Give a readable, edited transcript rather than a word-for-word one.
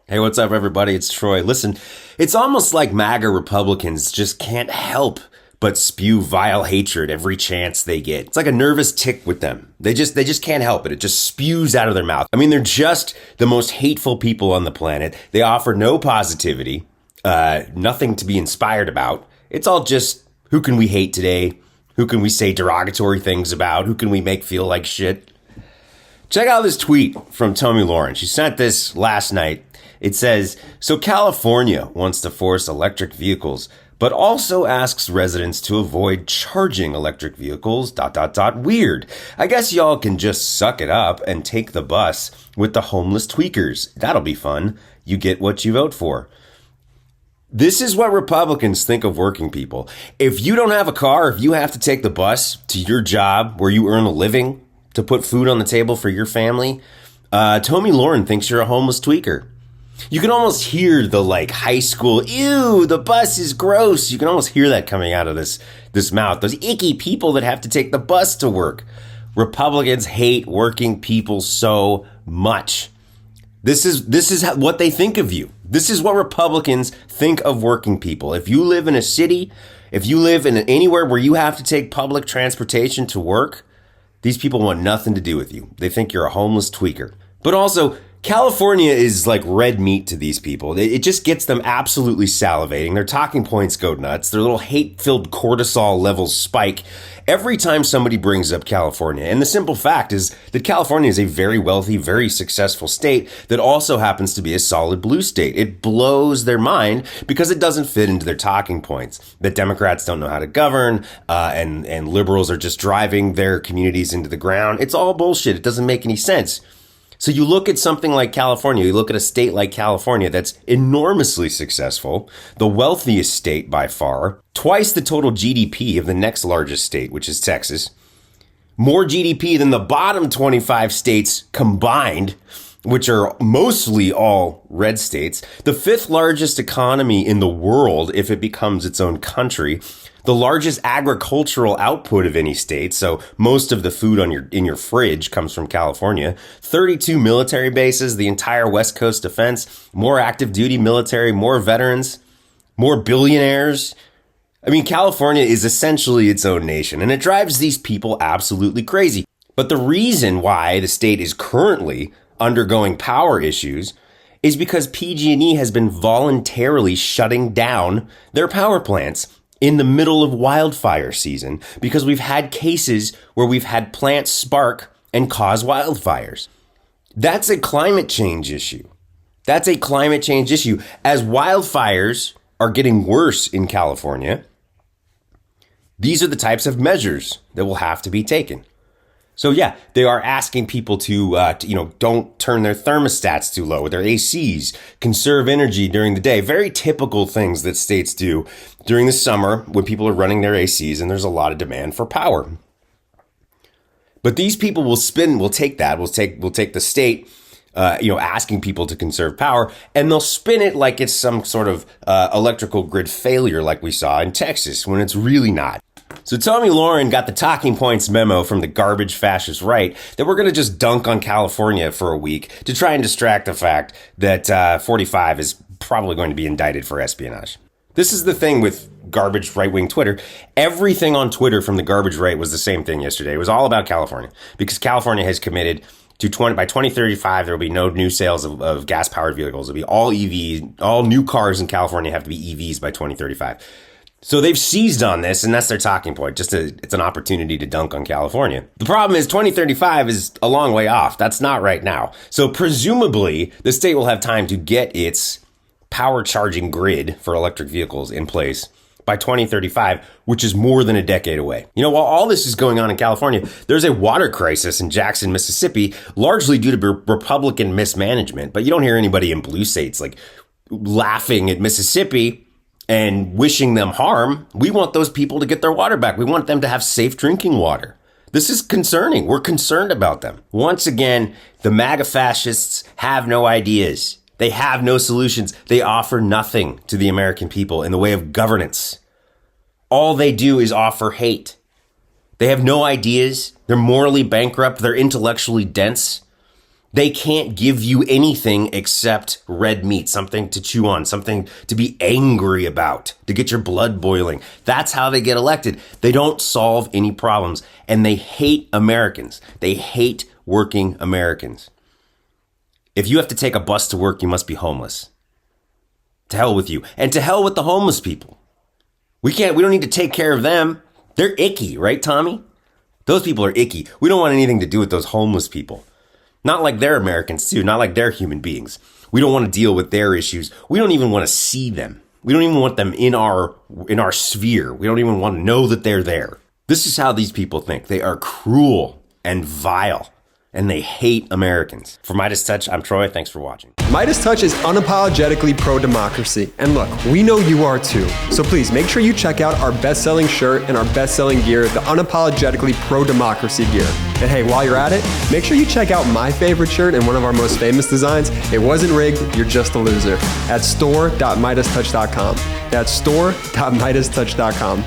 Hey, what's up, everybody? It's Troy. Listen, it's almost like MAGA Republicans just can't help but spew vile hatred every chance they get. It's like a nervous tick with them. They just can't help it. It just spews out of their mouth. I mean, they're just the most hateful people on the planet. They offer no positivity, nothing to be inspired about. It's all just, who can we hate today? Who can we say derogatory things about? Who can we make feel like shit? Check out this tweet from Tomi Lahren. She sent this last night. It says, so California wants to force electric vehicles, but also asks residents to avoid charging electric vehicles, ... Weird. I guess y'all can just suck it up and take the bus with the homeless tweakers. That'll be fun. You get what you vote for. This is what Republicans think of working people. If you don't have a car, if you have to take the bus to your job where you earn a living to put food on the table for your family, Tomi Lahren thinks you're a homeless tweaker. You can almost hear the high school, ew, the bus is gross. You can almost hear that coming out of this mouth. Those icky people that have to take the bus to work. Republicans hate working people so much. This is what they think of you. This is what Republicans think of working people. If you live in a city, if you live in anywhere where you have to take public transportation to work, these people want nothing to do with you. They think you're a homeless tweaker. But also, California is like red meat to these people. It just gets them absolutely salivating. Their talking points go nuts. Their little hate-filled cortisol levels spike every time somebody brings up California. And the simple fact is that California is a very wealthy, very successful state that also happens to be a solid blue state. It blows their mind because it doesn't fit into their talking points. That Democrats don't know how to govern, and liberals are just driving their communities into the ground. It's all bullshit. It doesn't make any sense. So you look at something like California, you look at a state like California that's enormously successful, the wealthiest state by far, twice the total GDP of the next largest state, which is Texas, more GDP than the bottom 25 states combined, which are mostly all red states, the fifth largest economy in the world if it becomes its own country, the largest agricultural output of any state, so most of the food in your fridge comes from California, 32 military bases, the entire West Coast defense, more active duty military, more veterans, more billionaires. I mean, California is essentially its own nation, and it drives these people absolutely crazy. But the reason why the state is currently undergoing power issues is because PG&E has been voluntarily shutting down their power plants in the middle of wildfire season because we've had cases where we've had plants spark and cause wildfires. That's a climate change issue. That's a climate change issue. As wildfires are getting worse in California, these are the types of measures that will have to be taken. So yeah, they are asking people to don't turn their thermostats too low with their ACs, conserve energy during the day. Very typical things that states do during the summer when people are running their ACs and there's a lot of demand for power. But these people will take the state, asking people to conserve power, and they'll spin it like it's some sort of electrical grid failure like we saw in Texas when it's really not. So Tomi Lahren got the talking points memo from the garbage fascist right that we're going to just dunk on California for a week to try and distract the fact that 45 is probably going to be indicted for espionage. This is the thing with garbage right-wing Twitter. Everything on Twitter from the garbage right was the same thing yesterday. It was all about California because California has committed to by 2035, there will be no new sales of gas-powered vehicles. It'll be all EVs. All new cars in California have to be EVs by 2035. So they've seized on this, and that's their talking point. It's an opportunity to dunk on California. The problem is 2035 is a long way off. That's not right now. So presumably, the state will have time to get its power charging grid for electric vehicles in place by 2035, which is more than a decade away. While all this is going on in California, there's a water crisis in Jackson, Mississippi, largely due to Republican mismanagement. But you don't hear anybody in blue states laughing at Mississippi and wishing them harm. We want those people to get their water back. We want them to have safe drinking water. This is concerning. We're concerned about them. Once again, the MAGA fascists have no ideas. They have no solutions. They offer nothing to the American people in the way of governance. All they do is offer hate. They have no ideas. They're morally bankrupt. They're intellectually dense. They can't give you anything except red meat, something to chew on, something to be angry about, to get your blood boiling. That's how they get elected. They don't solve any problems, and they hate Americans. They hate working Americans. If you have to take a bus to work, you must be homeless. To hell with you. And to hell with the homeless people. We don't need to take care of them. They're icky, right, Tommy? Those people are icky. We don't want anything to do with those homeless people. Not like they're Americans too, not like they're human beings. We don't want to deal with their issues. We don't even want to see them. We don't even want them in our sphere. We don't even want to know that they're there. This is how these people think. They are cruel and vile, and they hate Americans. For MeidasTouch, I'm Troy. Thanks for watching. MeidasTouch is unapologetically pro-democracy. And look, we know you are too. So please make sure you check out our best-selling shirt and our best-selling gear, the unapologetically pro-democracy gear. And hey, while you're at it, make sure you check out my favorite shirt and one of our most famous designs. It wasn't rigged, you're just a loser. At store.meidastouch.com. That's store.meidastouch.com.